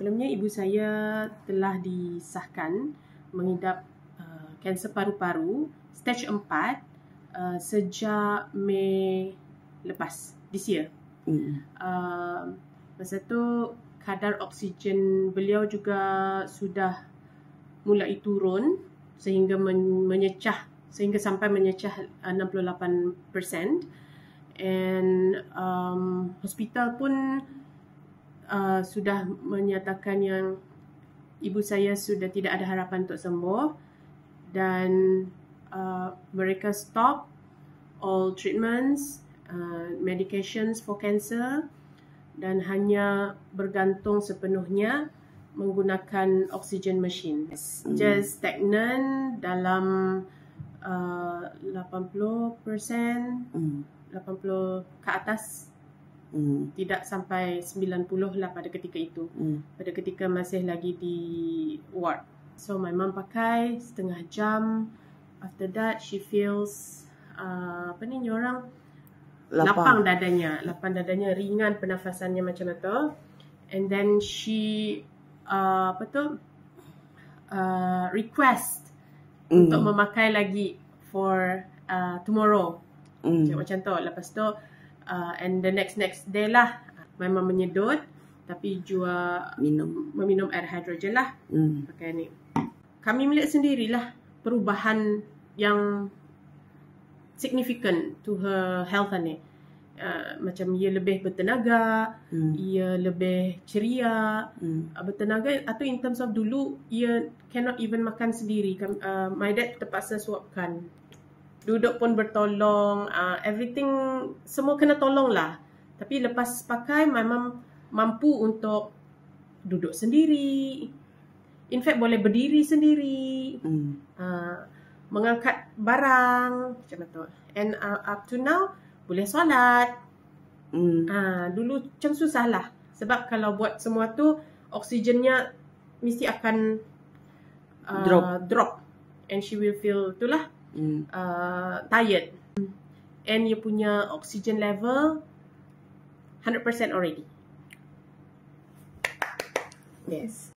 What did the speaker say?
Sebelumnya ibu saya telah disahkan mengidap kanser paru-paru stage 4 sejak Mei lepas, this year. Masa tu kadar oksigen beliau juga sudah mulai turun sehingga sampai menyecah 68%. And hospital pun sudah menyatakan yang ibu saya sudah tidak ada harapan untuk sembuh, dan mereka stop all treatments, medications for cancer, dan hanya bergantung sepenuhnya menggunakan oxygen machine. Just stagnant dalam 80%, 80 ke atas. Tidak sampai 90 lah pada ketika itu. Pada ketika masih lagi di ward. So my mom pakai setengah jam. After that she feels lapang dadanya, ringan pernafasannya macam itu. And then she request untuk memakai lagi for tomorrow. Macam tu. Lepas tu and the next day lah memang menyedut, tapi meminum air hidrogen lah. Pakai ni. Kami melihat sendirilah perubahan yang significant to her health ni. Macam ia lebih bertenaga, ia lebih ceria, bertenaga. Atau in terms of dulu, ia cannot even makan sendiri. My dad terpaksa suapkan. Duduk pun bertolong, everything semua kena tolong lah. Tapi lepas pakai memang mampu untuk duduk sendiri. In fact boleh berdiri sendiri, mengangkat barang macam tu. And up to now boleh solat. Dulu macam susah lah. Sebab kalau buat semua tu oksigennya mesti akan drop. And she will feel itulah tired. And dia punya oxygen level 100% already. Yes.